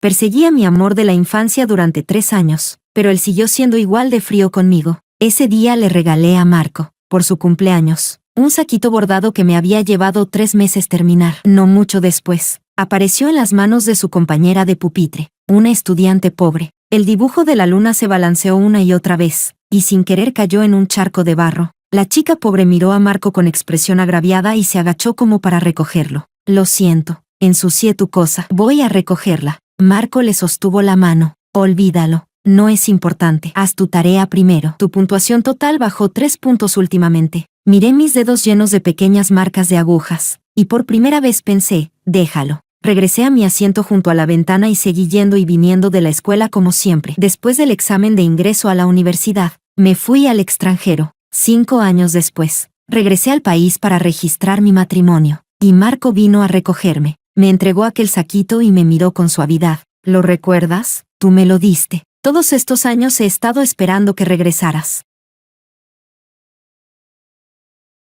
Perseguí a mi amor de la infancia durante 3 años, pero él siguió siendo igual de frío conmigo. Ese día le regalé a Marco, por su cumpleaños, un saquito bordado que me había llevado 3 meses terminar. No mucho después, apareció en las manos de su compañera de pupitre, una estudiante pobre. El dibujo de la luna se balanceó una y otra vez, y sin querer cayó en un charco de barro. La chica pobre miró a Marco con expresión agraviada y se agachó como para recogerlo. Lo siento, ensucié tu cosa. Voy a recogerla. Marco le sostuvo la mano. Olvídalo, no es importante. Haz tu tarea primero. Tu puntuación total bajó 3 puntos últimamente. Miré mis dedos llenos de pequeñas marcas de agujas, y por primera vez pensé, déjalo. Regresé a mi asiento junto a la ventana y seguí yendo y viniendo de la escuela como siempre. Después del examen de ingreso a la universidad, me fui al extranjero. 5 años después, regresé al país para registrar mi matrimonio, y Marco vino a recogerme. Me entregó aquel saquito y me miró con suavidad. ¿Lo recuerdas? Tú me lo diste. Todos estos años he estado esperando que regresaras.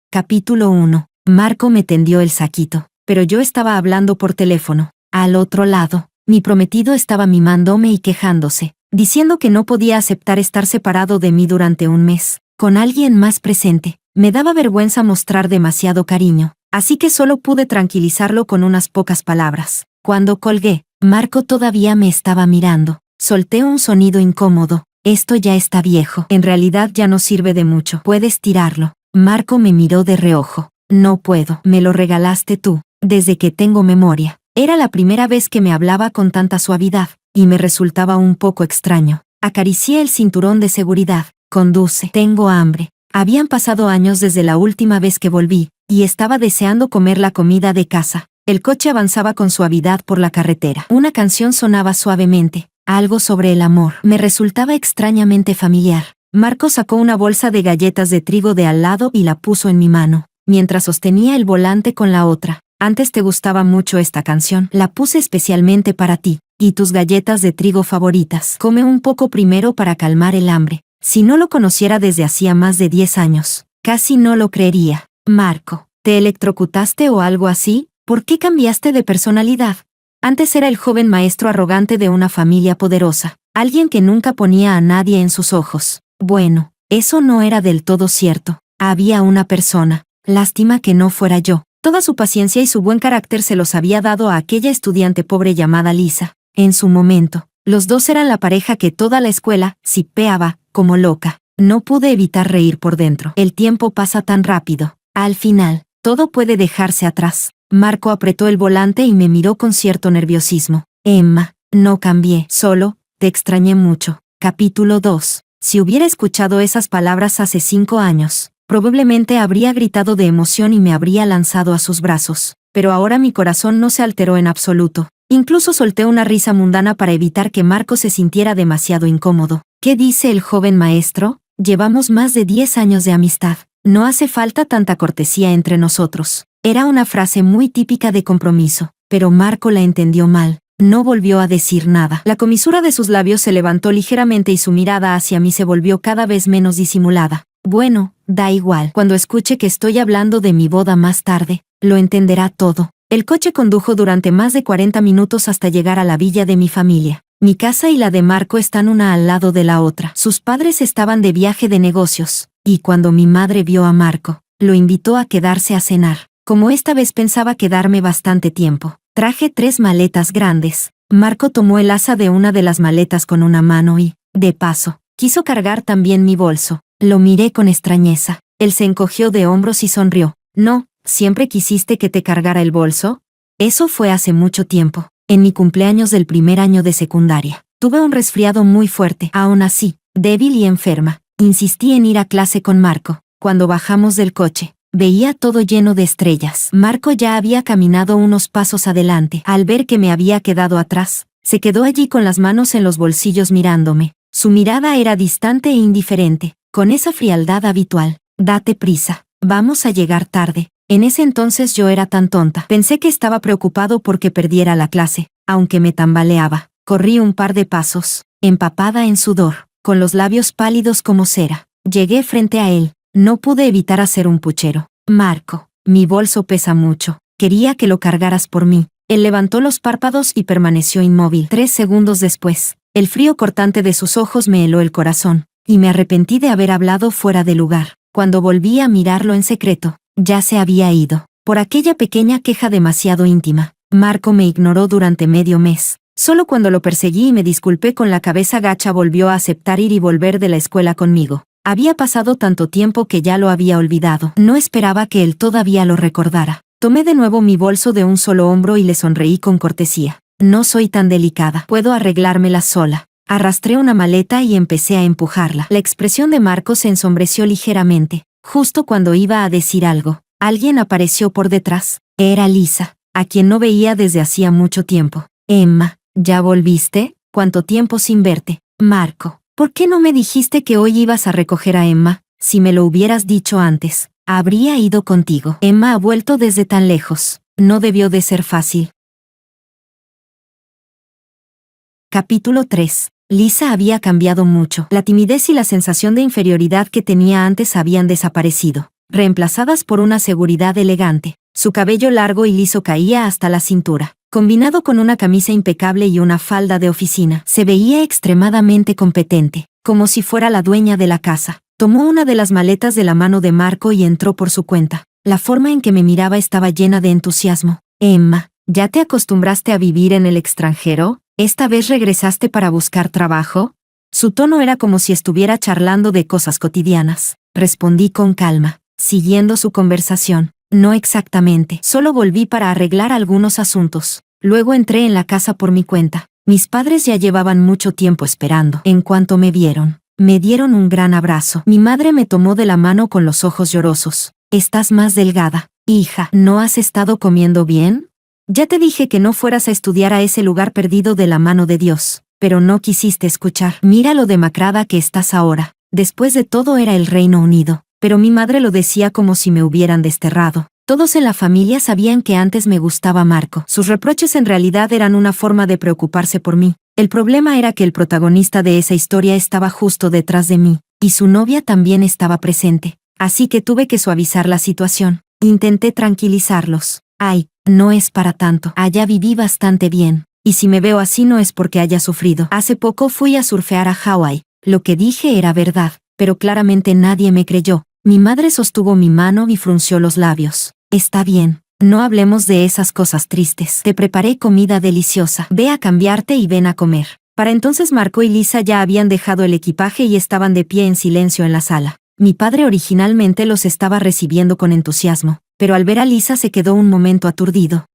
Capítulo 1. Marco me tendió el saquito, pero yo estaba hablando por teléfono. Al otro lado, mi prometido estaba mimándome y quejándose, diciendo que no podía aceptar estar separado de mí durante un mes, con alguien más presente. Me daba vergüenza mostrar demasiado cariño, así que solo pude tranquilizarlo con unas pocas palabras. Cuando colgué, Marco todavía me estaba mirando. Solté un sonido incómodo. Esto ya está viejo. En realidad ya no sirve de mucho. Puedes tirarlo. Marco me miró de reojo. No puedo. Me lo regalaste tú. Desde que tengo memoria. Era la primera vez que me hablaba con tanta suavidad, y me resultaba un poco extraño. Acaricié el cinturón de seguridad. Conduce. Tengo hambre. Habían pasado años desde la última vez que volví, y estaba deseando comer la comida de casa. El coche avanzaba con suavidad por la carretera. Una canción sonaba suavemente, algo sobre el amor. Me resultaba extrañamente familiar. Marco sacó una bolsa de galletas de trigo de al lado y la puso en mi mano, mientras sostenía el volante con la otra. Antes te gustaba mucho esta canción. La puse especialmente para ti, y tus galletas de trigo favoritas. Come un poco primero para calmar el hambre. Si no lo conociera desde hacía más de 10 años, casi no lo creería. Marco, ¿te electrocutaste o algo así? ¿Por qué cambiaste de personalidad? Antes era el joven maestro arrogante de una familia poderosa, alguien que nunca ponía a nadie en sus ojos. Bueno, eso no era del todo cierto. Había una persona. Lástima que no fuera yo. Toda su paciencia y su buen carácter se los había dado a aquella estudiante pobre llamada Lisa. En su momento, los dos eran la pareja que toda la escuela sipeaba como loca. No pude evitar reír por dentro. El tiempo pasa tan rápido. Al final, todo puede dejarse atrás. Marco apretó el volante y me miró con cierto nerviosismo. Emma, no cambié. Solo, te extrañé mucho. Capítulo 2. Si hubiera escuchado esas palabras hace 5 años, probablemente habría gritado de emoción y me habría lanzado a sus brazos. Pero ahora mi corazón no se alteró en absoluto. Incluso solté una risa mundana para evitar que Marco se sintiera demasiado incómodo. ¿Qué dice el joven maestro? Llevamos más de 10 años de amistad. No hace falta tanta cortesía entre nosotros. Era una frase muy típica de compromiso, pero Marco la entendió mal. No volvió a decir nada. La comisura de sus labios se levantó ligeramente y su mirada hacia mí se volvió cada vez menos disimulada. Bueno, da igual. Cuando escuche que estoy hablando de mi boda más tarde, lo entenderá todo. El coche condujo durante más de 40 minutos hasta llegar a la villa de mi familia. Mi casa y la de Marco están una al lado de la otra. Sus padres estaban de viaje de negocios, y cuando mi madre vio a Marco, lo invitó a quedarse a cenar. Como esta vez pensaba quedarme bastante tiempo, traje 3 maletas grandes. Marco tomó el asa de una de las maletas con una mano y, de paso, quiso cargar también mi bolso. Lo miré con extrañeza. Él se encogió de hombros y sonrió. No, ¿siempre quisiste que te cargara el bolso? Eso fue hace mucho tiempo, en mi cumpleaños del primer año de secundaria. Tuve un resfriado muy fuerte. Aún así, débil y enferma, insistí en ir a clase con Marco. Cuando bajamos del coche, veía todo lleno de estrellas. Marco ya había caminado unos pasos adelante. Al ver que me había quedado atrás, se quedó allí con las manos en los bolsillos mirándome. Su mirada era distante e indiferente, con esa frialdad habitual. Date prisa, vamos a llegar tarde. En ese entonces yo era tan tonta. Pensé que estaba preocupado porque perdiera la clase, aunque me tambaleaba. Corrí un par de pasos, empapada en sudor, con los labios pálidos como cera. Llegué frente a él. No pude evitar hacer un puchero. Marco, mi bolso pesa mucho. Quería que lo cargaras por mí. Él levantó los párpados y permaneció inmóvil. 3 segundos después, el frío cortante de sus ojos me heló el corazón, y me arrepentí de haber hablado fuera de lugar. Cuando volví a mirarlo en secreto, ya se había ido. Por aquella pequeña queja demasiado íntima, Marco me ignoró durante medio mes. Solo cuando lo perseguí y me disculpé con la cabeza gacha volvió a aceptar ir y volver de la escuela conmigo. Había pasado tanto tiempo que ya lo había olvidado. No esperaba que él todavía lo recordara. Tomé de nuevo mi bolso de un solo hombro y le sonreí con cortesía. No soy tan delicada. Puedo arreglármela sola. Arrastré una maleta y empecé a empujarla. La expresión de Marco se ensombreció ligeramente. Justo cuando iba a decir algo, alguien apareció por detrás. Era Lisa, a quien no veía desde hacía mucho tiempo. Emma, ¿ya volviste? ¿Cuánto tiempo sin verte? Marco, ¿por qué no me dijiste que hoy ibas a recoger a Emma? Si me lo hubieras dicho antes, habría ido contigo. Emma ha vuelto desde tan lejos. No debió de ser fácil. Capítulo 3. Lisa había cambiado mucho. La timidez y la sensación de inferioridad que tenía antes habían desaparecido, reemplazadas por una seguridad elegante. Su cabello largo y liso caía hasta la cintura. Combinado con una camisa impecable y una falda de oficina, se veía extremadamente competente, como si fuera la dueña de la casa. Tomó una de las maletas de la mano de Marco y entró por su cuenta. La forma en que me miraba estaba llena de entusiasmo. Emma, ¿ya te acostumbraste a vivir en el extranjero? ¿Esta vez regresaste para buscar trabajo? Su tono era como si estuviera charlando de cosas cotidianas. Respondí con calma, siguiendo su conversación. No exactamente. Solo volví para arreglar algunos asuntos. Luego entré en la casa por mi cuenta. Mis padres ya llevaban mucho tiempo esperando. En cuanto me vieron, me dieron un gran abrazo. Mi madre me tomó de la mano con los ojos llorosos. Estás más delgada. Hija, ¿no has estado comiendo bien? Ya te dije que no fueras a estudiar a ese lugar perdido de la mano de Dios, pero no quisiste escuchar. Mira lo demacrada que estás ahora. Después de todo era el Reino Unido, pero mi madre lo decía como si me hubieran desterrado. Todos en la familia sabían que antes me gustaba Marco. Sus reproches en realidad eran una forma de preocuparse por mí. El problema era que el protagonista de esa historia estaba justo detrás de mí, y su novia también estaba presente. Así que tuve que suavizar la situación. Intenté tranquilizarlos. Ay, no es para tanto. Allá viví bastante bien. Y si me veo así no es porque haya sufrido. Hace poco fui a surfear a Hawái. Lo que dije era verdad, pero claramente nadie me creyó. Mi madre sostuvo mi mano y frunció los labios. Está bien, no hablemos de esas cosas tristes. Te preparé comida deliciosa. Ve a cambiarte y ven a comer. Para entonces Marco y Lisa ya habían dejado el equipaje y estaban de pie en silencio en la sala. Mi padre originalmente los estaba recibiendo con entusiasmo, pero al ver a Lisa se quedó un momento aturdido.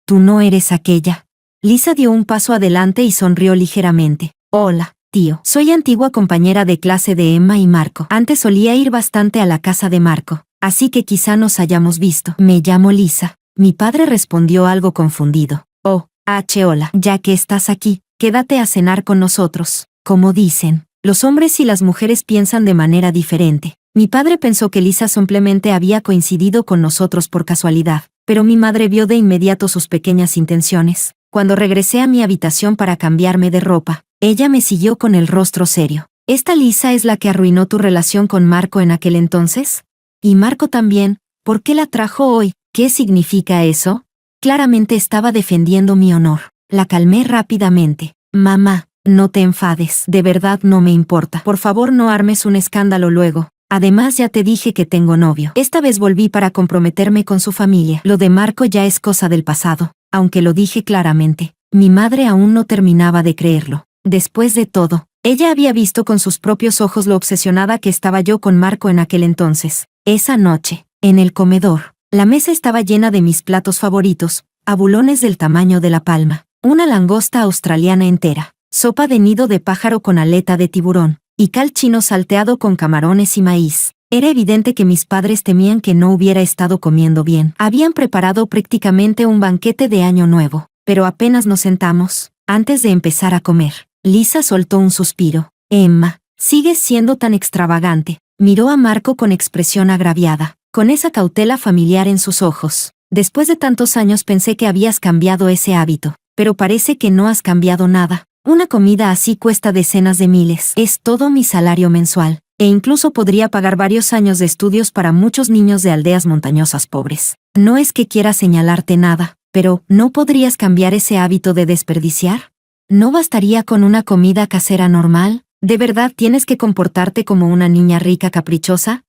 Tú no eres aquella. Lisa dio un paso adelante y sonrió ligeramente. Hola, tío. Soy antigua compañera de clase de Emma y Marco. Antes solía ir bastante a la casa de Marco, así que quizá nos hayamos visto. Me llamo Lisa. Mi padre respondió algo confundido. Hola. Ya que estás aquí, quédate a cenar con nosotros. Como dicen, los hombres y las mujeres piensan de manera diferente. Mi padre pensó que Lisa simplemente había coincidido con nosotros por casualidad, pero mi madre vio de inmediato sus pequeñas intenciones. Cuando regresé a mi habitación para cambiarme de ropa, ella me siguió con el rostro serio. ¿Esta Lisa es la que arruinó tu relación con Marco en aquel entonces? Y Marco también, ¿por qué la trajo hoy? ¿Qué significa eso? Claramente estaba defendiendo mi honor. La calmé rápidamente. Mamá, no te enfades, de verdad no me importa. Por favor no armes un escándalo luego. Además ya te dije que tengo novio. Esta vez volví para comprometerme con su familia. Lo de Marco ya es cosa del pasado, aunque lo dije claramente. Mi madre aún no terminaba de creerlo. Después de todo, ella había visto con sus propios ojos lo obsesionada que estaba yo con Marco en aquel entonces. Esa noche, en el comedor, la mesa estaba llena de mis platos favoritos, abulones del tamaño de la palma, una langosta australiana entera, sopa de nido de pájaro con aleta de tiburón, y cal chino salteado con camarones y maíz. Era evidente que mis padres temían que no hubiera estado comiendo bien. Habían preparado prácticamente un banquete de Año Nuevo, pero apenas nos sentamos, antes de empezar a comer, Lisa soltó un suspiro. Emma, sigues siendo tan extravagante. Miró a Marco con expresión agraviada, con esa cautela familiar en sus ojos. Después de tantos años pensé que habías cambiado ese hábito, pero parece que no has cambiado nada. Una comida así cuesta decenas de miles. Es todo mi salario mensual, e incluso podría pagar varios años de estudios para muchos niños de aldeas montañosas pobres. No es que quiera señalarte nada, Pero, ¿no podrías cambiar ese hábito de desperdiciar? ¿No bastaría con una comida casera normal? ¿De verdad tienes que comportarte como una niña rica caprichosa?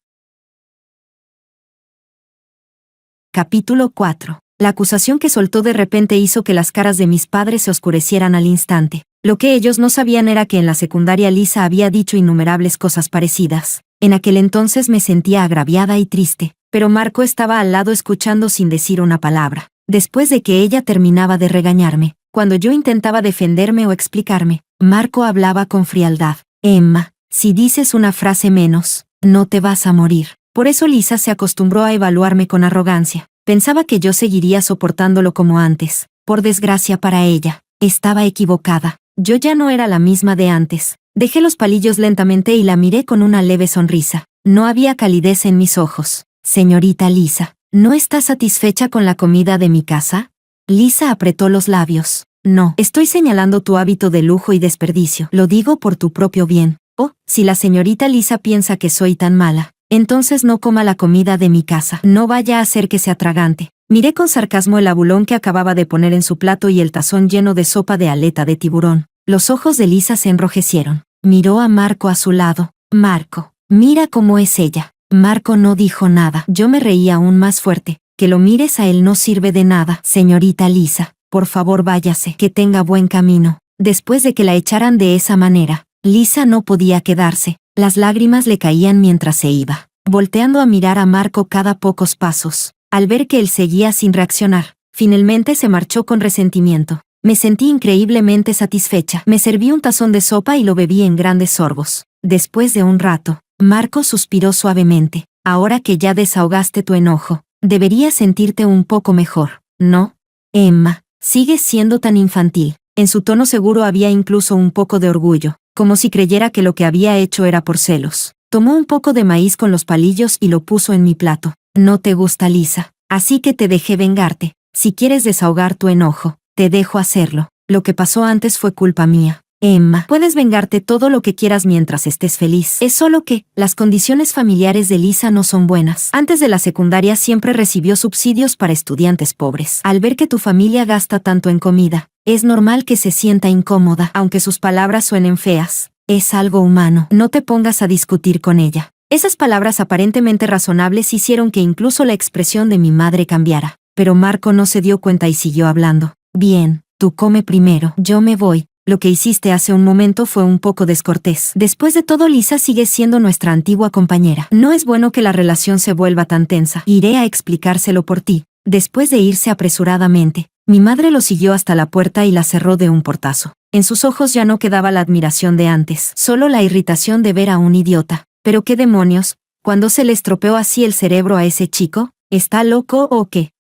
Capítulo 4. La acusación que soltó de repente hizo que las caras de mis padres se oscurecieran al instante. Lo que ellos no sabían era que en la secundaria Lisa había dicho innumerables cosas parecidas. En aquel entonces me sentía agraviada y triste, pero Marco estaba al lado escuchando sin decir una palabra. Después de que ella terminaba de regañarme, cuando yo intentaba defenderme o explicarme, Marco hablaba con frialdad. Emma, si dices una frase menos, no te vas a morir. Por eso Lisa se acostumbró a evaluarme con arrogancia. Pensaba que yo seguiría soportándolo como antes. Por desgracia para ella, estaba equivocada. Yo ya no era la misma de antes. Dejé los palillos lentamente y la miré con una leve sonrisa. No había calidez en mis ojos. Señorita Lisa, ¿no está satisfecha con la comida de mi casa? Lisa apretó los labios. No, estoy señalando tu hábito de lujo y desperdicio. Lo digo por tu propio bien. Oh, si la señorita Lisa piensa que soy tan mala, entonces no coma la comida de mi casa. No vaya a hacer que se atragante. Miré con sarcasmo el abulón que acababa de poner en su plato y el tazón lleno de sopa de aleta de tiburón. Los ojos de Lisa se enrojecieron. Miró a Marco a su lado. Marco, mira cómo es ella. Marco no dijo nada. Yo me reí aún más fuerte. Que lo mires a él no sirve de nada. Señorita Lisa, por favor váyase. Que tenga buen camino. Después de que la echaran de esa manera, Lisa no podía quedarse. Las lágrimas le caían mientras se iba, volteando a mirar a Marco cada pocos pasos. Al ver que él seguía sin reaccionar, finalmente se marchó con resentimiento. Me sentí increíblemente satisfecha. Me serví un tazón de sopa y lo bebí en grandes sorbos. Después de un rato, Marco suspiró suavemente. Ahora que ya desahogaste tu enojo, deberías sentirte un poco mejor, ¿no? Emma, sigues siendo tan infantil. En su tono seguro había incluso un poco de orgullo, como si creyera que lo que había hecho era por celos. Tomó un poco de maíz con los palillos y lo puso en mi plato. No te gusta Lisa, así que te dejé vengarte. Si quieres desahogar tu enojo, te dejo hacerlo. Lo que pasó antes fue culpa mía. Emma, puedes vengarte todo lo que quieras mientras estés feliz. Es solo que, las condiciones familiares de Lisa no son buenas. Antes de la secundaria siempre recibió subsidios para estudiantes pobres. Al ver que tu familia gasta tanto en comida, es normal que se sienta incómoda, aunque sus palabras suenen feas. Es algo humano. No te pongas a discutir con ella. Esas palabras aparentemente razonables hicieron que incluso la expresión de mi madre cambiara. Pero Marco no se dio cuenta y siguió hablando. Bien, tú come primero. Yo me voy. Lo que hiciste hace un momento fue un poco descortés. Después de todo, Lisa sigue siendo nuestra antigua compañera. No es bueno que la relación se vuelva tan tensa. Iré a explicárselo por ti. Después de irse apresuradamente, mi madre lo siguió hasta la puerta y la cerró de un portazo. En sus ojos ya no quedaba la admiración de antes, solo la irritación de ver a un idiota. ¿Pero qué demonios? ¿Cuándo se le estropeó así el cerebro a ese chico? ¿Está loco o qué?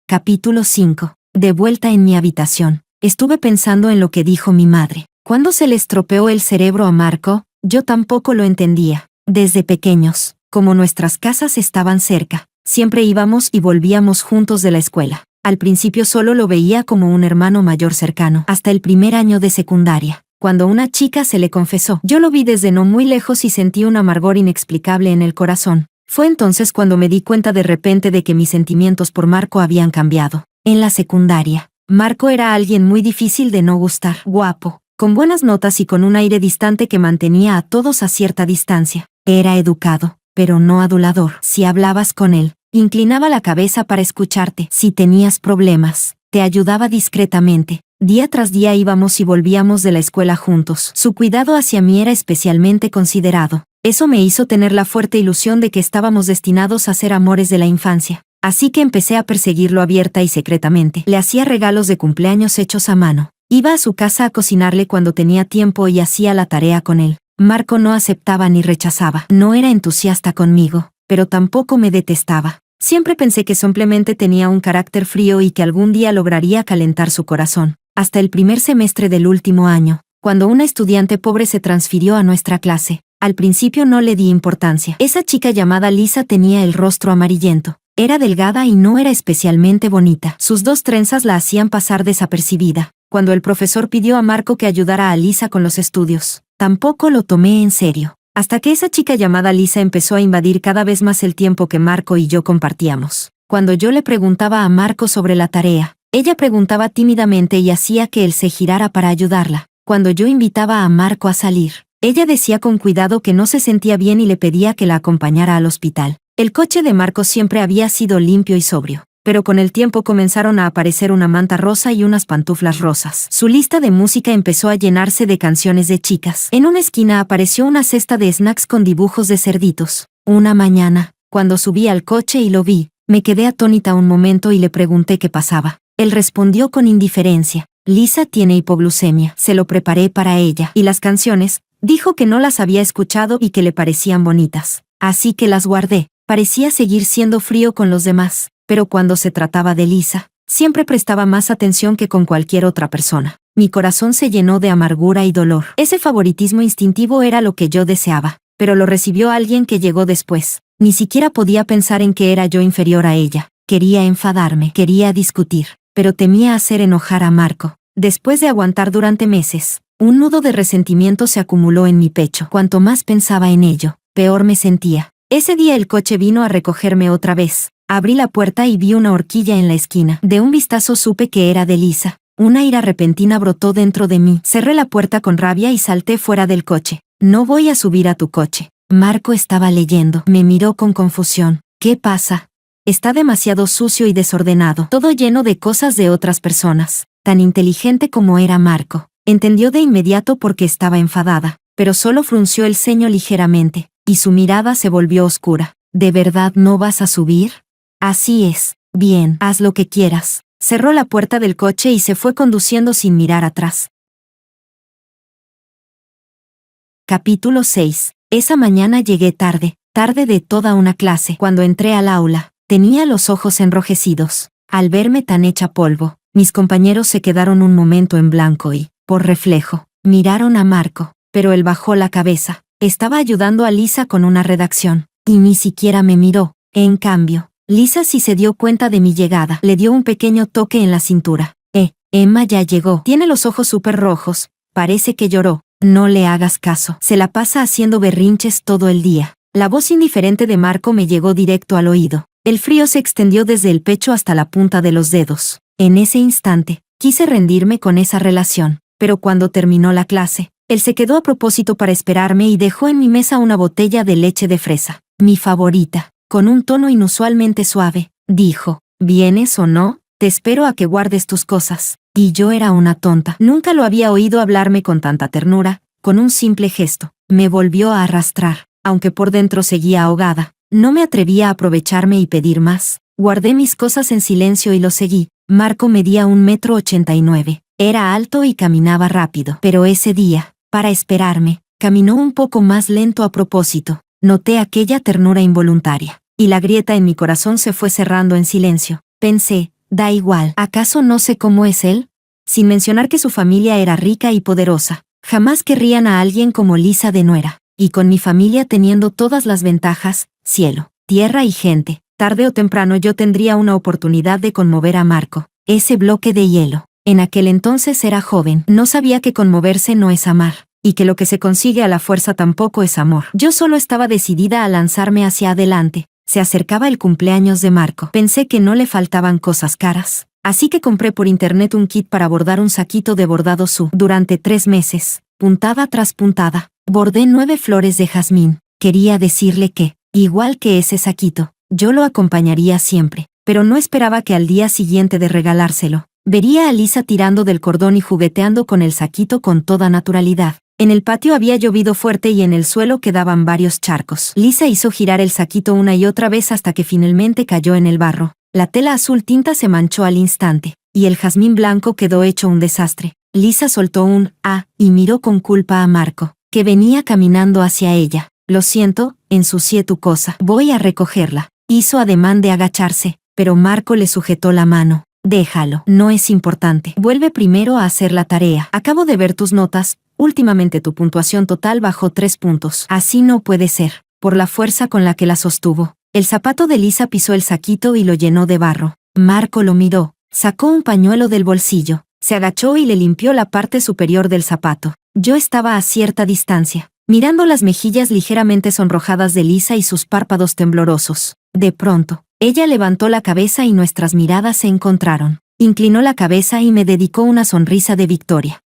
Capítulo 5. De vuelta en mi habitación, estuve pensando en lo que dijo mi madre. ¿Cuándo se le estropeó el cerebro a Marco? Yo tampoco lo entendía. Desde pequeños, como nuestras casas estaban cerca, siempre íbamos y volvíamos juntos de la escuela. Al principio solo lo veía como un hermano mayor cercano, hasta el primer año de secundaria, cuando una chica se le confesó. Yo lo vi desde no muy lejos y sentí un amargor inexplicable en el corazón. Fue entonces cuando me di cuenta de repente de que mis sentimientos por Marco habían cambiado. En la secundaria, Marco era alguien muy difícil de no gustar. Guapo, con buenas notas y con un aire distante que mantenía a todos a cierta distancia. Era educado, pero no adulador. Si hablabas con él, inclinaba la cabeza para escucharte. Si tenías problemas, te ayudaba discretamente. Día tras día íbamos y volvíamos de la escuela juntos. Su cuidado hacia mí era especialmente considerado. Eso me hizo tener la fuerte ilusión de que estábamos destinados a ser amores de la infancia. Así que empecé a perseguirlo abierta y secretamente. Le hacía regalos de cumpleaños hechos a mano. Iba a su casa a cocinarle cuando tenía tiempo y hacía la tarea con él. Marco no aceptaba ni rechazaba. No era entusiasta conmigo, pero tampoco me detestaba. Siempre pensé que simplemente tenía un carácter frío y que algún día lograría calentar su corazón. Hasta el primer semestre del último año, cuando una estudiante pobre se transfirió a nuestra clase. Al principio no le di importancia. Esa chica llamada Lisa tenía el rostro amarillento. Era delgada y no era especialmente bonita. Sus dos trenzas la hacían pasar desapercibida. Cuando el profesor pidió a Marco que ayudara a Lisa con los estudios, tampoco lo tomé en serio. Hasta que esa chica llamada Lisa empezó a invadir cada vez más el tiempo que Marco y yo compartíamos. Cuando yo le preguntaba a Marco sobre la tarea, ella preguntaba tímidamente y hacía que él se girara para ayudarla. Cuando yo invitaba a Marco a salir, ella decía con cuidado que no se sentía bien y le pedía que la acompañara al hospital. El coche de Marco siempre había sido limpio y sobrio, pero con el tiempo comenzaron a aparecer una manta rosa y unas pantuflas rosas. Su lista de música empezó a llenarse de canciones de chicas. En una esquina apareció una cesta de snacks con dibujos de cerditos. Una mañana, cuando subí al coche y lo vi, me quedé atónita un momento y le pregunté qué pasaba. Él respondió con indiferencia: Lisa tiene hipoglucemia. Se lo preparé para ella. ¿Y las canciones? Dijo que no las había escuchado y que le parecían bonitas. Así que las guardé. Parecía seguir siendo frío con los demás, pero cuando se trataba de Lisa, siempre prestaba más atención que con cualquier otra persona. Mi corazón se llenó de amargura y dolor. Ese favoritismo instintivo era lo que yo deseaba, pero lo recibió alguien que llegó después. Ni siquiera podía pensar en que era yo inferior a ella. Quería enfadarme, quería discutir, pero temía hacer enojar a Marco. Después de aguantar durante meses, un nudo de resentimiento se acumuló en mi pecho. Cuanto más pensaba en ello, peor me sentía. Ese día el coche vino a recogerme otra vez. Abrí la puerta y vi una horquilla en la esquina. De un vistazo supe que era de Lisa. Una ira repentina brotó dentro de mí. Cerré la puerta con rabia y salté fuera del coche. No voy a subir a tu coche. Marco estaba leyendo. Me miró con confusión. ¿Qué pasa? Está demasiado sucio y desordenado. Todo lleno de cosas de otras personas. Tan inteligente como era Marco. Entendió de inmediato por qué estaba enfadada, pero solo frunció el ceño ligeramente, y su mirada se volvió oscura. ¿De verdad no vas a subir? Así es. Bien, haz lo que quieras. Cerró la puerta del coche y se fue conduciendo sin mirar atrás. Capítulo 6. Esa mañana llegué tarde de toda una clase. Cuando entré al aula, tenía los ojos enrojecidos. Al verme tan hecha polvo, mis compañeros se quedaron un momento en blanco y, por reflejo, miraron a Marco, pero él bajó la cabeza. Estaba ayudando a Lisa con una redacción, y ni siquiera me miró. En cambio, Lisa sí se dio cuenta de mi llegada. Le dio un pequeño toque en la cintura. Emma ya llegó. Tiene los ojos súper rojos. Parece que lloró. No le hagas caso. Se la pasa haciendo berrinches todo el día. La voz indiferente de Marco me llegó directo al oído. El frío se extendió desde el pecho hasta la punta de los dedos. En ese instante, quise rendirme con esa relación, pero cuando terminó la clase, él se quedó a propósito para esperarme y dejó en mi mesa una botella de leche de fresa, mi favorita. Con un tono inusualmente suave, dijo: ¿vienes o no? Te espero a que guardes tus cosas. Y yo era una tonta. Nunca lo había oído hablarme con tanta ternura. Con un simple gesto, me volvió a arrastrar. Aunque por dentro seguía ahogada, no me atrevía a aprovecharme y pedir más. Guardé mis cosas en silencio y lo seguí. Marco medía 1,89 m. Era alto y caminaba rápido. Pero ese día, para esperarme, caminó un poco más lento a propósito. Noté aquella ternura involuntaria, y la grieta en mi corazón se fue cerrando en silencio. Pensé, da igual, ¿acaso no sé cómo es él? Sin mencionar que su familia era rica y poderosa. Jamás querrían a alguien como Lisa de nuera. Y con mi familia teniendo todas las ventajas, cielo, tierra y gente, tarde o temprano yo tendría una oportunidad de conmover a Marco. Ese bloque de hielo. En aquel entonces era joven. No sabía que conmoverse no es amar, y que lo que se consigue a la fuerza tampoco es amor. Yo solo estaba decidida a lanzarme hacia adelante. Se acercaba el cumpleaños de Marco. Pensé que no le faltaban cosas caras. Así que compré por internet un kit para bordar un saquito de bordado su. Durante 3 meses, puntada tras puntada, bordé 9 flores de jazmín. Quería decirle que, igual que ese saquito, yo lo acompañaría siempre. Pero no esperaba que al día siguiente de regalárselo, vería a Lisa tirando del cordón y jugueteando con el saquito con toda naturalidad. En el patio había llovido fuerte y en el suelo quedaban varios charcos. Lisa hizo girar el saquito una y otra vez hasta que finalmente cayó en el barro. La tela azul tinta se manchó al instante, y el jazmín blanco quedó hecho un desastre. Lisa soltó un «ah» y miró con culpa a Marco, que venía caminando hacia ella. «Lo siento, ensucié tu cosa. Voy a recogerla». Hizo ademán de agacharse, pero Marco le sujetó la mano. «Déjalo, no es importante. Vuelve primero a hacer la tarea. Acabo de ver tus notas. Últimamente tu puntuación total bajó 3 puntos. Así no puede ser». Por la fuerza con la que la sostuvo, el zapato de Lisa pisó el saquito y lo llenó de barro. Marco lo miró, sacó un pañuelo del bolsillo, se agachó y le limpió la parte superior del zapato. Yo estaba a cierta distancia, mirando las mejillas ligeramente sonrojadas de Lisa y sus párpados temblorosos. De pronto, ella levantó la cabeza y nuestras miradas se encontraron. Inclinó la cabeza y me dedicó una sonrisa de victoria.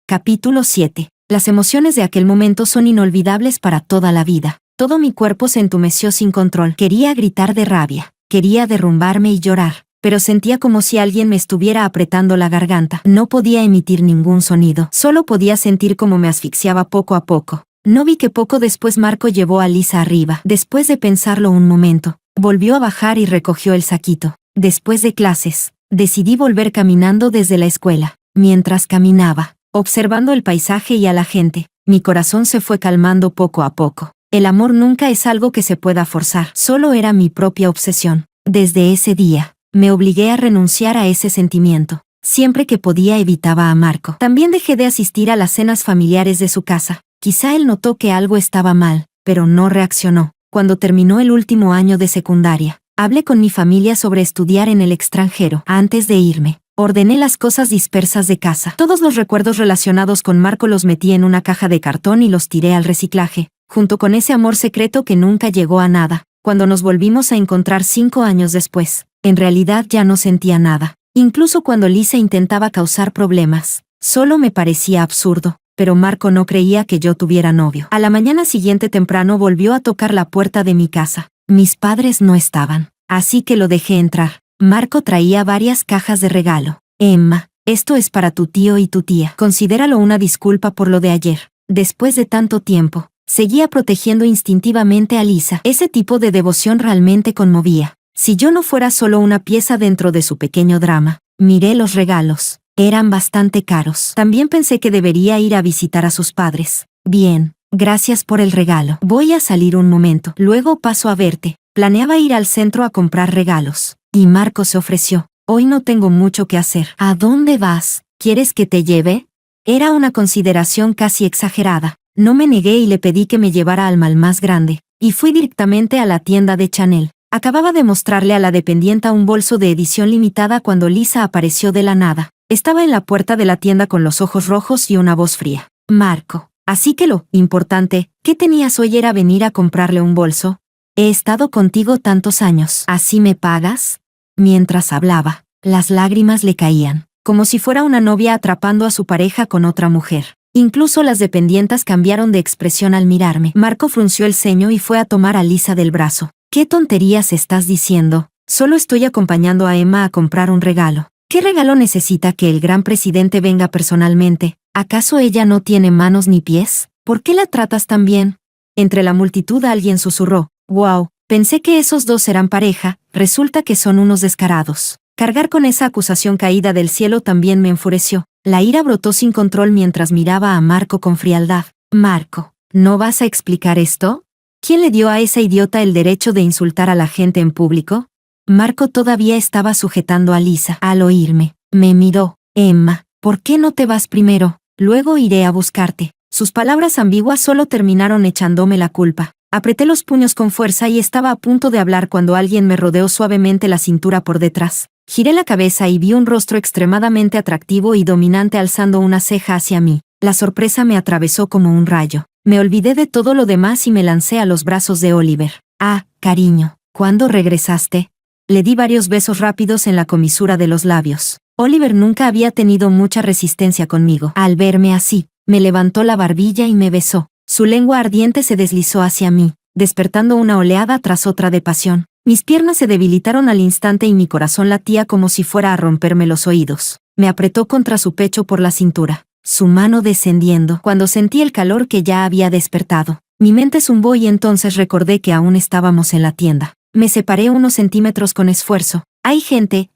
Capítulo 7. Las emociones de aquel momento son inolvidables para toda la vida. Todo mi cuerpo se entumeció sin control. Quería gritar de rabia. Quería derrumbarme y llorar. Pero sentía como si alguien me estuviera apretando la garganta. No podía emitir ningún sonido. Solo podía sentir cómo me asfixiaba poco a poco. No vi que poco después Marco llevó a Lisa arriba. Después de pensarlo un momento, volvió a bajar y recogió el saquito. Después de clases, decidí volver caminando desde la escuela. Mientras caminaba, observando el paisaje y a la gente, mi corazón se fue calmando poco a poco. El amor nunca es algo que se pueda forzar. Solo era mi propia obsesión. Desde ese día, me obligué a renunciar a ese sentimiento. Siempre que podía evitaba a Marco. También dejé de asistir a las cenas familiares de su casa. Quizá él notó que algo estaba mal, pero no reaccionó. Cuando terminó el último año de secundaria, hablé con mi familia sobre estudiar en el extranjero. Antes de irme, ordené las cosas dispersas de casa. Todos los recuerdos relacionados con Marco los metí en una caja de cartón y los tiré al reciclaje, junto con ese amor secreto que nunca llegó a nada. Cuando nos volvimos a encontrar 5 años después, en realidad ya no sentía nada. Incluso cuando Lisa intentaba causar problemas, solo me parecía absurdo. Pero Marco no creía que yo tuviera novio. A la mañana siguiente temprano volvió a tocar la puerta de mi casa. Mis padres no estaban, así que lo dejé entrar. Marco traía varias cajas de regalo. Emma, esto es para tu tío y tu tía. Considéralo una disculpa por lo de ayer. Después de tanto tiempo, seguía protegiendo instintivamente a Lisa. Ese tipo de devoción realmente conmovía. Si yo no fuera solo una pieza dentro de su pequeño drama. Miré los regalos. Eran bastante caros. También pensé que debería ir a visitar a sus padres. Bien, gracias por el regalo. Voy a salir un momento. Luego paso a verte. Planeaba ir al centro a comprar regalos. Y Marco se ofreció. Hoy no tengo mucho que hacer. ¿A dónde vas? ¿Quieres que te lleve? Era una consideración casi exagerada. No me negué y le pedí que me llevara al mall más grande. Y fui directamente a la tienda de Chanel. Acababa de mostrarle a la dependienta un bolso de edición limitada cuando Lisa apareció de la nada. Estaba en la puerta de la tienda con los ojos rojos y una voz fría. Marco, así que lo importante que tenías hoy era venir a comprarle un bolso. He estado contigo tantos años. ¿Así me pagas? Mientras hablaba, las lágrimas le caían, como si fuera una novia atrapando a su pareja con otra mujer. Incluso las dependientas cambiaron de expresión al mirarme. Marco frunció el ceño y fue a tomar a Lisa del brazo. ¿Qué tonterías estás diciendo? Solo estoy acompañando a Emma a comprar un regalo. ¿Qué regalo necesita que el gran presidente venga personalmente? ¿Acaso ella no tiene manos ni pies? ¿Por qué la tratas tan bien? Entre la multitud alguien susurró. «Wow, pensé que esos dos eran pareja, resulta que son unos descarados». Cargar con esa acusación caída del cielo también me enfureció. La ira brotó sin control mientras miraba a Marco con frialdad. «Marco, ¿no vas a explicar esto? ¿Quién le dio a esa idiota el derecho de insultar a la gente en público?» Marco todavía estaba sujetando a Lisa. Al oírme, me miró. «Emma, ¿por qué no te vas primero? Luego iré a buscarte». Sus palabras ambiguas solo terminaron echándome la culpa. Apreté los puños con fuerza y estaba a punto de hablar cuando alguien me rodeó suavemente la cintura por detrás. Giré la cabeza y vi un rostro extremadamente atractivo y dominante alzando una ceja hacia mí. La sorpresa me atravesó como un rayo. Me olvidé de todo lo demás y me lancé a los brazos de Oliver. «Ah, cariño, ¿cuándo regresaste?» Le di varios besos rápidos en la comisura de los labios. Oliver nunca había tenido mucha resistencia conmigo. Al verme así, me levantó la barbilla y me besó. Su lengua ardiente se deslizó hacia mí, despertando una oleada tras otra de pasión. Mis piernas se debilitaron al instante y mi corazón latía como si fuera a romperme los oídos. Me apretó contra su pecho por la cintura, su mano descendiendo. Cuando sentí el calor que ya había despertado, mi mente zumbó y entonces recordé que aún estábamos en la tienda. Me separé unos centímetros con esfuerzo. Hay gente,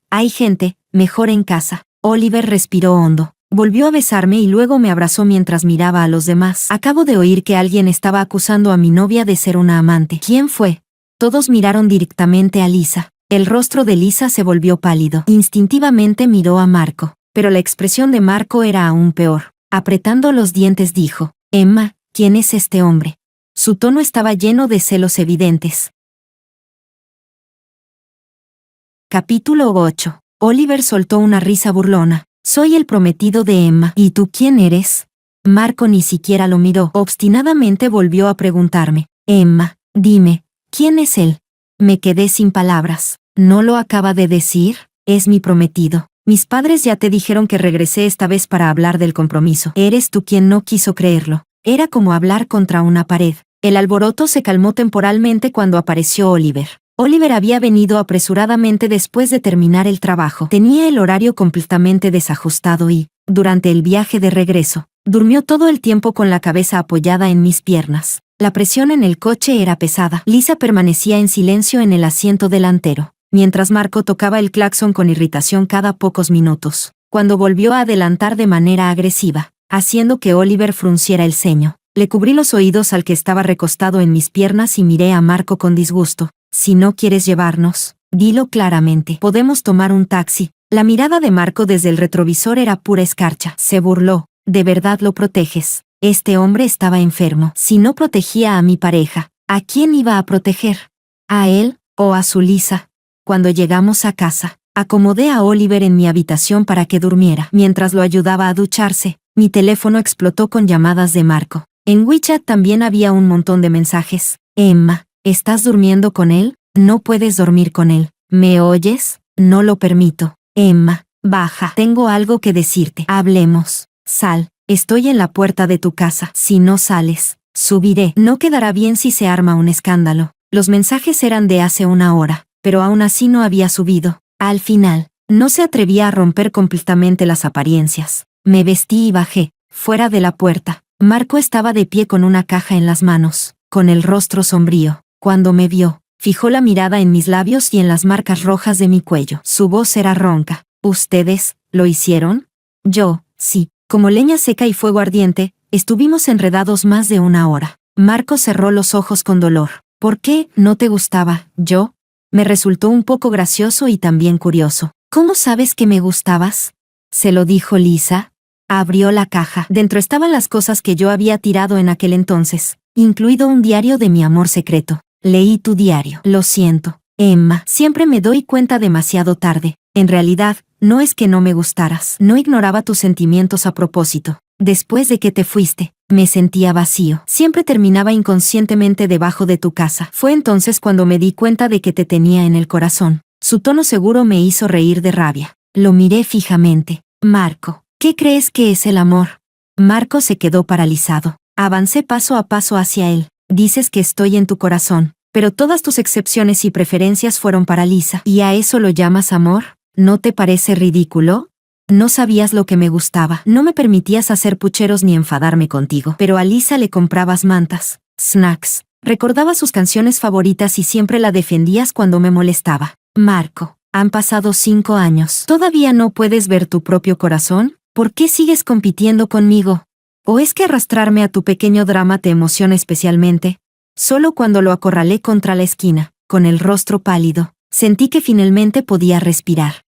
mejor en casa». Oliver respiró hondo. Volvió a besarme y luego me abrazó mientras miraba a los demás. Acabo de oír que alguien estaba acusando a mi novia de ser una amante. ¿Quién fue? Todos miraron directamente a Lisa. El rostro de Lisa se volvió pálido. Instintivamente miró a Marco, pero la expresión de Marco era aún peor. Apretando los dientes dijo, «Emma, ¿quién es este hombre?» Su tono estaba lleno de celos evidentes. Capítulo 8. Oliver soltó una risa burlona. «Soy el prometido de Emma. ¿Y tú quién eres?» Marco ni siquiera lo miró. Obstinadamente volvió a preguntarme. Emma, dime, ¿quién es él? Me quedé sin palabras. ¿No lo acaba de decir? Es mi prometido. Mis padres ya te dijeron que regresé esta vez para hablar del compromiso. Eres tú quien no quiso creerlo. Era como hablar contra una pared. El alboroto se calmó temporalmente cuando apareció Oliver. Oliver había venido apresuradamente después de terminar el trabajo. Tenía el horario completamente desajustado y, durante el viaje de regreso, durmió todo el tiempo con la cabeza apoyada en mis piernas. La presión en el coche era pesada. Lisa permanecía en silencio en el asiento delantero, mientras Marco tocaba el claxon con irritación cada pocos minutos. Cuando volvió a adelantar de manera agresiva, haciendo que Oliver frunciera el ceño, le cubrí los oídos al que estaba recostado en mis piernas y miré a Marco con disgusto. Si no quieres llevarnos, dilo claramente. Podemos tomar un taxi. La mirada de Marco desde el retrovisor era pura escarcha. Se burló. ¿De verdad lo proteges? Este hombre estaba enfermo. Si no protegía a mi pareja, ¿a quién iba a proteger? ¿A él o a su Lisa? Cuando llegamos a casa, acomodé a Oliver en mi habitación para que durmiera. Mientras lo ayudaba a ducharse, mi teléfono explotó con llamadas de Marco. En WeChat también había un montón de mensajes. Emma, ¿estás durmiendo con él? No puedes dormir con él. ¿Me oyes? No lo permito. Emma, baja. Tengo algo que decirte. Hablemos. Sal. Estoy en la puerta de tu casa. Si no sales, subiré. No quedará bien si se arma un escándalo. Los mensajes eran de hace una hora, pero aún así no había subido. Al final, no se atrevía a romper completamente las apariencias. Me vestí y bajé. Fuera de la puerta, Marco estaba de pie con una caja en las manos, con el rostro sombrío. Cuando me vio, fijó la mirada en mis labios y en las marcas rojas de mi cuello. Su voz era ronca. ¿Ustedes lo hicieron? Yo, sí. Como leña seca y fuego ardiente, estuvimos enredados más de una hora. Marco cerró los ojos con dolor. ¿Por qué no te gustaba, yo? Me resultó un poco gracioso y también curioso. ¿Cómo sabes que me gustabas? ¿Se lo dijo Lisa? Abrió la caja. Dentro estaban las cosas que yo había tirado en aquel entonces, incluido un diario de mi amor secreto. Leí tu diario. Lo siento, Emma. Siempre me doy cuenta demasiado tarde. En realidad, no es que no me gustaras. No ignoraba tus sentimientos a propósito. Después de que te fuiste, me sentía vacío. Siempre terminaba inconscientemente debajo de tu casa. Fue entonces cuando me di cuenta de que te tenía en el corazón. Su tono seguro me hizo reír de rabia. Lo miré fijamente. Marco, ¿qué crees que es el amor? Marco se quedó paralizado. Avancé paso a paso hacia él. Dices que estoy en tu corazón, pero todas tus excepciones y preferencias fueron para Lisa. ¿Y a eso lo llamas amor? ¿No te parece ridículo? No sabías lo que me gustaba. No me permitías hacer pucheros ni enfadarme contigo. Pero a Lisa le comprabas mantas, snacks. Recordaba sus canciones favoritas y siempre la defendías cuando me molestaba. Marco, han pasado 5 años. ¿Todavía no puedes ver tu propio corazón? ¿Por qué sigues compitiendo conmigo? ¿O es que arrastrarme a tu pequeño drama te emociona especialmente? Solo cuando lo acorralé contra la esquina, con el rostro pálido, sentí que finalmente podía respirar.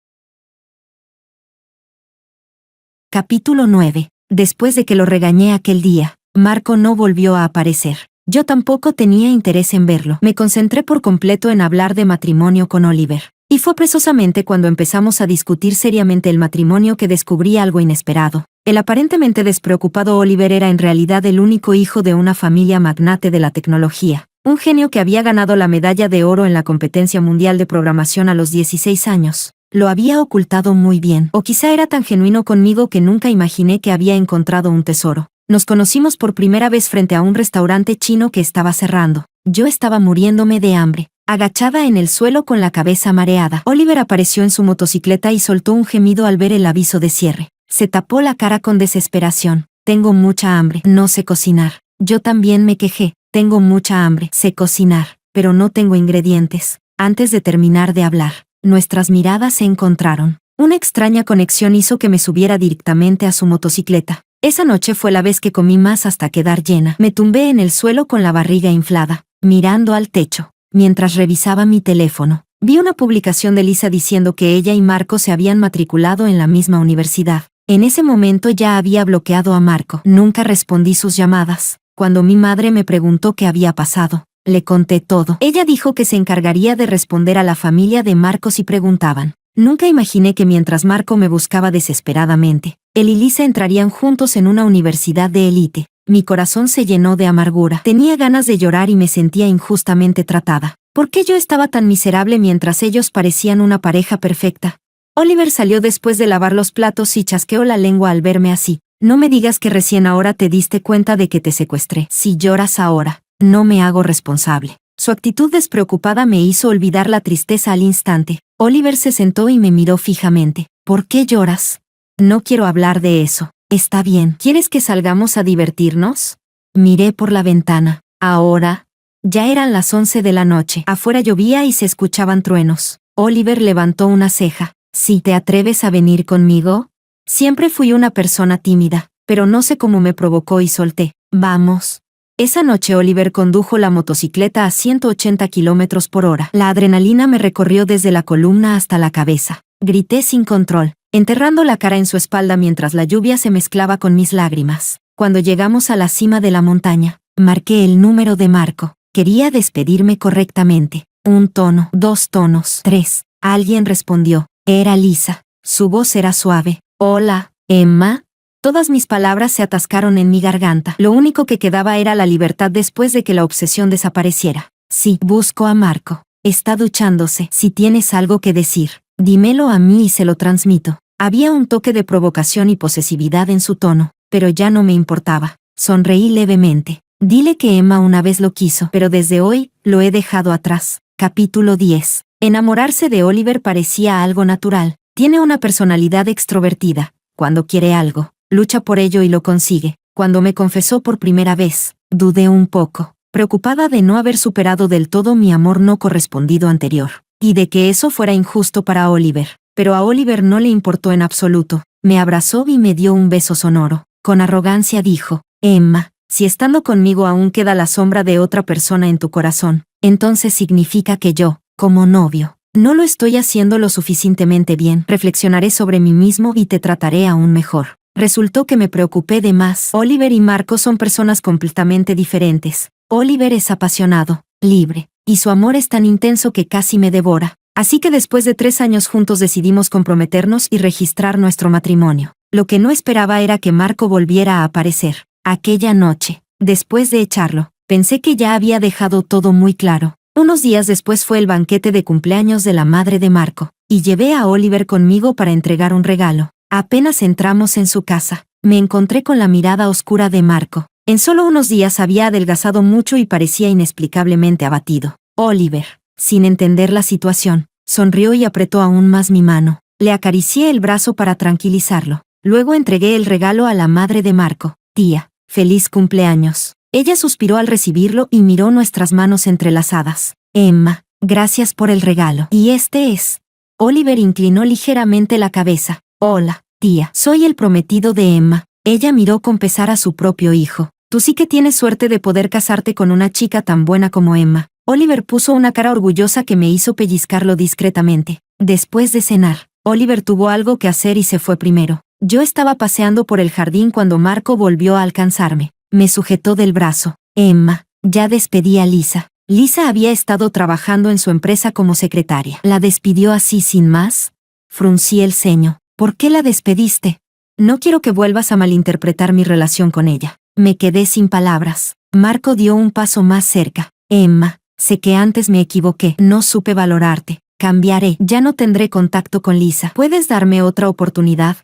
Capítulo 9. Después de que lo regañé aquel día, Marco no volvió a aparecer. Yo tampoco tenía interés en verlo. Me concentré por completo en hablar de matrimonio con Oliver. Y fue precisamente cuando empezamos a discutir seriamente el matrimonio que descubrí algo inesperado. El aparentemente despreocupado Oliver era en realidad el único hijo de una familia magnate de la tecnología. Un genio que había ganado la medalla de oro en la competencia mundial de programación a los 16 años. Lo había ocultado muy bien. O quizá era tan genuino conmigo que nunca imaginé que había encontrado un tesoro. Nos conocimos por primera vez frente a un restaurante chino que estaba cerrando. Yo estaba muriéndome de hambre, agachada en el suelo con la cabeza mareada. Oliver apareció en su motocicleta y soltó un gemido al ver el aviso de cierre. Se tapó la cara con desesperación. Tengo mucha hambre. No sé cocinar. Yo también me quejé. Tengo mucha hambre. Sé cocinar, pero no tengo ingredientes. Antes de terminar de hablar, nuestras miradas se encontraron. Una extraña conexión hizo que me subiera directamente a su motocicleta. Esa noche fue la vez que comí más hasta quedar llena. Me tumbé en el suelo con la barriga inflada, mirando al techo. Mientras revisaba mi teléfono, vi una publicación de Lisa diciendo que ella y Marco se habían matriculado en la misma universidad. En ese momento ya había bloqueado a Marco. Nunca respondí sus llamadas. Cuando mi madre me preguntó qué había pasado, le conté todo. Ella dijo que se encargaría de responder a la familia de Marco si preguntaban. Nunca imaginé que mientras Marco me buscaba desesperadamente, él y Lisa entrarían juntos en una universidad de élite. Mi corazón se llenó de amargura. Tenía ganas de llorar y me sentía injustamente tratada. ¿Por qué yo estaba tan miserable mientras ellos parecían una pareja perfecta? Oliver salió después de lavar los platos y chasqueó la lengua al verme así. No me digas que recién ahora te diste cuenta de que te secuestré. Si lloras ahora, no me hago responsable. Su actitud despreocupada me hizo olvidar la tristeza al instante. Oliver se sentó y me miró fijamente. ¿Por qué lloras? No quiero hablar de eso. Está bien. ¿Quieres que salgamos a divertirnos? Miré por la ventana. Ahora. Ya eran las 11 de la noche. Afuera llovía y se escuchaban truenos. Oliver levantó una ceja. ¿Sí te atreves a venir conmigo? Siempre fui una persona tímida, pero no sé cómo me provocó y solté. Vamos. Esa noche Oliver condujo la motocicleta a 180 kilómetros por hora. La adrenalina me recorrió desde la columna hasta la cabeza. Grité sin control, enterrando la cara en su espalda mientras la lluvia se mezclaba con mis lágrimas. Cuando llegamos a la cima de la montaña, marqué el número de Marco. Quería despedirme correctamente. 1 tono, 2 tonos, 3. Alguien respondió. Era Lisa. Su voz era suave. Hola, Emma. Todas mis palabras se atascaron en mi garganta. Lo único que quedaba era la libertad después de que la obsesión desapareciera. Sí, busco a Marco. Está duchándose. Si tienes algo que decir, dímelo a mí y se lo transmito. Había un toque de provocación y posesividad en su tono, pero ya no me importaba. Sonreí levemente. Dile que Emma una vez lo quiso, pero desde hoy, lo he dejado atrás. Capítulo 10. Enamorarse de Oliver parecía algo natural. Tiene una personalidad extrovertida. Cuando quiere algo, lucha por ello y lo consigue. Cuando me confesó por primera vez, dudé un poco, preocupada de no haber superado del todo mi amor no correspondido anterior, y de que eso fuera injusto para Oliver. Pero a Oliver no le importó en absoluto. Me abrazó y me dio un beso sonoro. Con arrogancia dijo, Emma, si estando conmigo aún queda la sombra de otra persona en tu corazón, entonces significa que yo, como novio, no lo estoy haciendo lo suficientemente bien. Reflexionaré sobre mí mismo y te trataré aún mejor. Resultó que me preocupé de más. Oliver y Marco son personas completamente diferentes. Oliver es apasionado, libre, y su amor es tan intenso que casi me devora. Así que después de 3 años juntos decidimos comprometernos y registrar nuestro matrimonio. Lo que no esperaba era que Marco volviera a aparecer. Aquella noche, después de echarlo, pensé que ya había dejado todo muy claro. Unos días después fue el banquete de cumpleaños de la madre de Marco, y llevé a Oliver conmigo para entregar un regalo. Apenas entramos en su casa, me encontré con la mirada oscura de Marco. En solo unos días había adelgazado mucho y parecía inexplicablemente abatido. Oliver, sin entender la situación, sonrió y apretó aún más mi mano. Le acaricié el brazo para tranquilizarlo. Luego entregué el regalo a la madre de Marco. Tía, feliz cumpleaños. Ella suspiró al recibirlo y miró nuestras manos entrelazadas. Emma, gracias por el regalo. ¿Y este es? Oliver inclinó ligeramente la cabeza. Hola, tía. Soy el prometido de Emma. Ella miró con pesar a su propio hijo. Tú sí que tienes suerte de poder casarte con una chica tan buena como Emma. Oliver puso una cara orgullosa que me hizo pellizcarlo discretamente. Después de cenar, Oliver tuvo algo que hacer y se fue primero. Yo estaba paseando por el jardín cuando Marco volvió a alcanzarme. Me sujetó del brazo. Emma, ya despedí a Lisa. Lisa había estado trabajando en su empresa como secretaria. ¿La despidió así sin más? Fruncí el ceño. ¿Por qué la despediste? No quiero que vuelvas a malinterpretar mi relación con ella. Me quedé sin palabras. Marco dio un paso más cerca. Emma, sé que antes me equivoqué. No supe valorarte. Cambiaré. Ya no tendré contacto con Lisa. ¿Puedes darme otra oportunidad?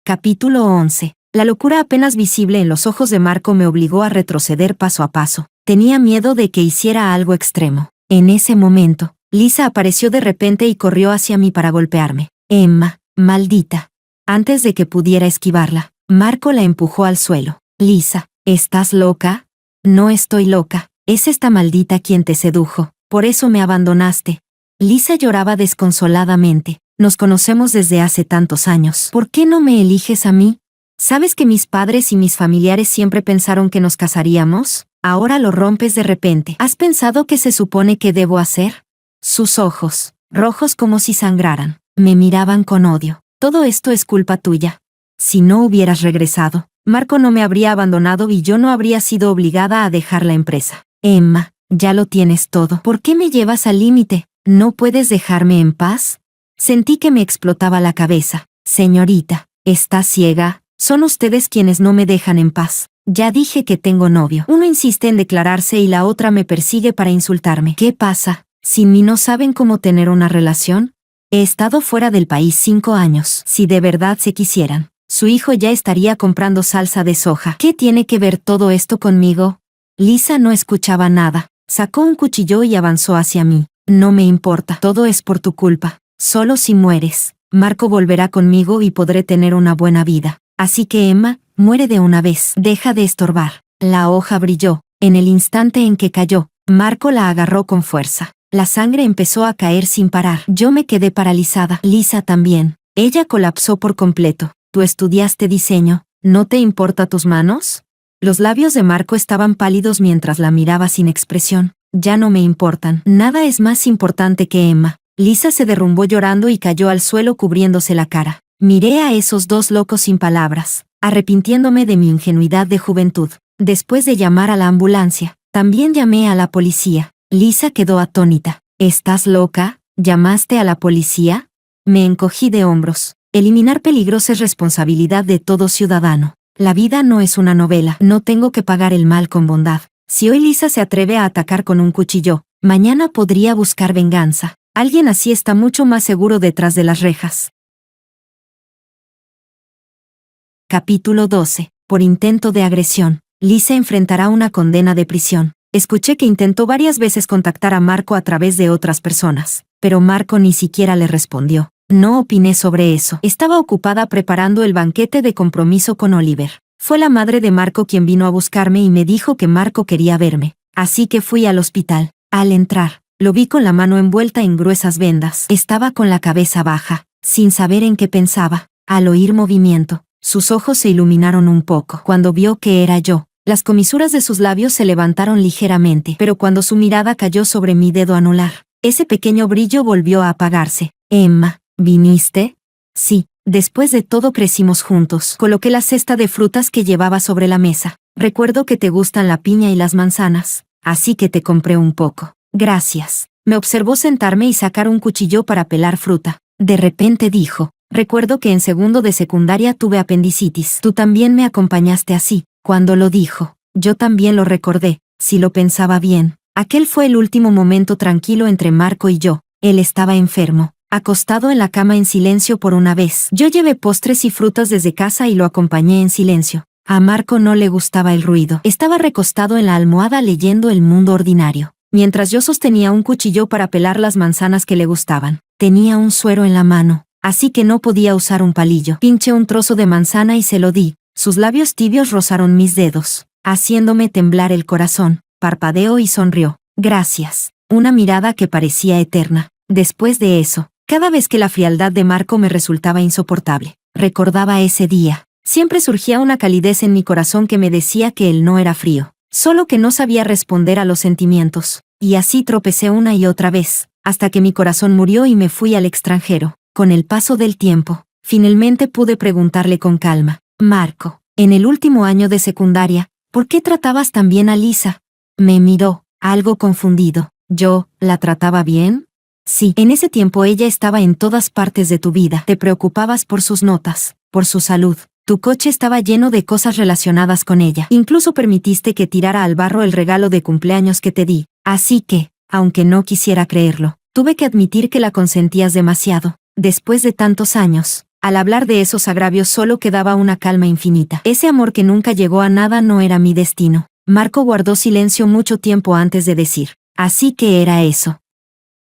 Capítulo 11. La locura apenas visible en los ojos de Marco me obligó a retroceder paso a paso. Tenía miedo de que hiciera algo extremo. En ese momento, Lisa apareció de repente y corrió hacia mí para golpearme. Emma, maldita. Antes de que pudiera esquivarla, Marco la empujó al suelo. Lisa, ¿estás loca? No estoy loca. Es esta maldita quien te sedujo. Por eso me abandonaste. Lisa lloraba desconsoladamente. Nos conocemos desde hace tantos años. ¿Por qué no me eliges a mí? ¿Sabes que mis padres y mis familiares siempre pensaron que nos casaríamos? Ahora lo rompes de repente. ¿Has pensado qué se supone que debo hacer? Sus ojos, rojos como si sangraran, me miraban con odio. Todo esto es culpa tuya. Si no hubieras regresado, Marco no me habría abandonado y yo no habría sido obligada a dejar la empresa. Emma, ya lo tienes todo. ¿Por qué me llevas al límite? ¿No puedes dejarme en paz? Sentí que me explotaba la cabeza. Señorita, ¿estás ciega? Son ustedes quienes no me dejan en paz. Ya dije que tengo novio. Uno insiste en declararse y la otra me persigue para insultarme. ¿Qué pasa? ¿Sin mí no saben cómo tener una relación? He estado fuera del país 5 años. Si de verdad se quisieran, su hijo ya estaría comprando salsa de soja. ¿Qué tiene que ver todo esto conmigo? Lisa no escuchaba nada. Sacó un cuchillo y avanzó hacia mí. No me importa. Todo es por tu culpa. Solo si mueres, Marco volverá conmigo y podré tener una buena vida. Así que Emma, muere de una vez. Deja de estorbar. La hoja brilló. En el instante en que cayó, Marco la agarró con fuerza. La sangre empezó a caer sin parar. Yo me quedé paralizada. Lisa también. Ella colapsó por completo. ¿Tú estudiaste diseño? ¿No te importa tus manos? Los labios de Marco estaban pálidos mientras la miraba sin expresión. Ya no me importan. Nada es más importante que Emma. Lisa se derrumbó llorando y cayó al suelo cubriéndose la cara. Miré a esos dos locos sin palabras, arrepintiéndome de mi ingenuidad de juventud. Después de llamar a la ambulancia, también llamé a la policía. Lisa quedó atónita. ¿Estás loca? ¿Llamaste a la policía? Me encogí de hombros. Eliminar peligros es responsabilidad de todo ciudadano. La vida no es una novela. No tengo que pagar el mal con bondad. Si hoy Lisa se atreve a atacar con un cuchillo, mañana podría buscar venganza. Alguien así está mucho más seguro detrás de las rejas. Capítulo 12. Por intento de agresión. Lisa enfrentará una condena de prisión. Escuché que intentó varias veces contactar a Marco a través de otras personas, pero Marco ni siquiera le respondió. No opiné sobre eso. Estaba ocupada preparando el banquete de compromiso con Oliver. Fue la madre de Marco quien vino a buscarme y me dijo que Marco quería verme. Así que fui al hospital. Al entrar, lo vi con la mano envuelta en gruesas vendas. Estaba con la cabeza baja, sin saber en qué pensaba. Al oír movimiento, sus ojos se iluminaron un poco. Cuando vio que era yo, las comisuras de sus labios se levantaron ligeramente, pero cuando su mirada cayó sobre mi dedo anular, ese pequeño brillo volvió a apagarse. Emma, ¿viniste? Sí, después de todo crecimos juntos. Coloqué la cesta de frutas que llevaba sobre la mesa. Recuerdo que te gustan la piña y las manzanas, así que te compré un poco. Gracias. Me observó sentarme y sacar un cuchillo para pelar fruta. De repente dijo, recuerdo que en segundo de secundaria tuve apendicitis. Tú también me acompañaste así. Cuando lo dijo, yo también lo recordé. Si lo pensaba bien, aquel fue el último momento tranquilo entre Marco y yo. Él estaba enfermo, acostado en la cama en silencio por una vez. Yo llevé postres y frutas desde casa y lo acompañé en silencio. A Marco no le gustaba el ruido. Estaba recostado en la almohada leyendo El Mundo Ordinario, mientras yo sostenía un cuchillo para pelar las manzanas que le gustaban. Tenía un suero en la mano, así que no podía usar un palillo. Pinché un trozo de manzana y se lo di. Sus labios tibios rozaron mis dedos, haciéndome temblar el corazón. Parpadeó y sonrió. Gracias. Una mirada que parecía eterna. Después de eso, cada vez que la frialdad de Marco me resultaba insoportable, recordaba ese día. Siempre surgía una calidez en mi corazón que me decía que él no era frío, solo que no sabía responder a los sentimientos. Y así tropecé una y otra vez, hasta que mi corazón murió y me fui al extranjero. Con el paso del tiempo, finalmente pude preguntarle con calma. Marco, en el último año de secundaria, ¿por qué tratabas tan bien a Lisa? Me miró, algo confundido. ¿Yo, la trataba bien? Sí, en ese tiempo ella estaba en todas partes de tu vida. Te preocupabas por sus notas, por su salud. Tu coche estaba lleno de cosas relacionadas con ella. Incluso permitiste que tirara al barro el regalo de cumpleaños que te di. Así que, aunque no quisiera creerlo, tuve que admitir que la consentías demasiado. Después de tantos años, al hablar de esos agravios solo quedaba una calma infinita. Ese amor que nunca llegó a nada no era mi destino. Marco guardó silencio mucho tiempo antes de decir, así que era eso.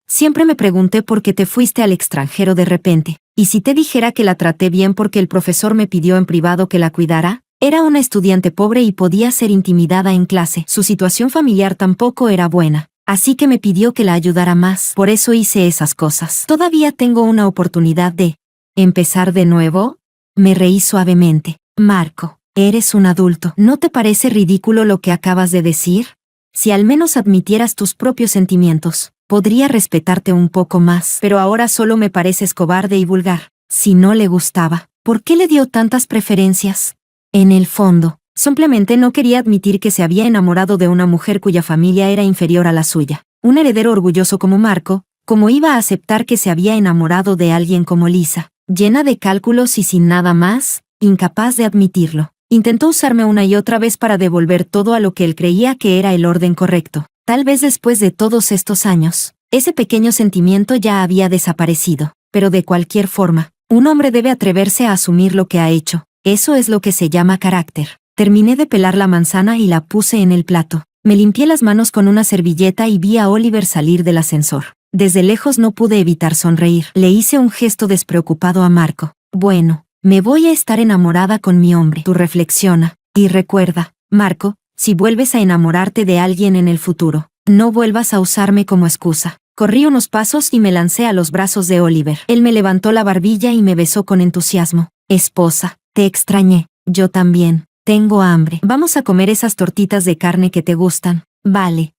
Siempre me pregunté por qué te fuiste al extranjero de repente. ¿Y si te dijera que la traté bien porque el profesor me pidió en privado que la cuidara? Era una estudiante pobre y podía ser intimidada en clase. Su situación familiar tampoco era buena, así que me pidió que la ayudara más. Por eso hice esas cosas. Todavía tengo una oportunidad de ¿empezar de nuevo? Me reí suavemente. Marco, eres un adulto. ¿No te parece ridículo lo que acabas de decir? Si al menos admitieras tus propios sentimientos, podría respetarte un poco más. Pero ahora solo me pareces cobarde y vulgar. Si no le gustaba, ¿por qué le dio tantas preferencias? En el fondo, simplemente no quería admitir que se había enamorado de una mujer cuya familia era inferior a la suya. Un heredero orgulloso como Marco, ¿cómo iba a aceptar que se había enamorado de alguien como Lisa, llena de cálculos y sin nada más? incapaz de admitirlo. Intentó usarme una y otra vez para devolver todo a lo que él creía que era el orden correcto. Tal vez después de todos estos años, ese pequeño sentimiento ya había desaparecido. Pero de cualquier forma, un hombre debe atreverse a asumir lo que ha hecho. Eso es lo que se llama carácter. Terminé de pelar la manzana y la puse en el plato. Me limpié las manos con una servilleta y vi a Oliver salir del ascensor. Desde lejos no pude evitar sonreír. Le hice un gesto despreocupado a Marco. Bueno, me voy a estar enamorada con mi hombre. Tú reflexiona. Y recuerda, Marco, si vuelves a enamorarte de alguien en el futuro, no vuelvas a usarme como excusa. Corrí unos pasos y me lancé a los brazos de Oliver. Él me levantó la barbilla y me besó con entusiasmo. Esposa, te extrañé. Yo también. Tengo hambre. Vamos a comer esas tortitas de carne que te gustan. Vale.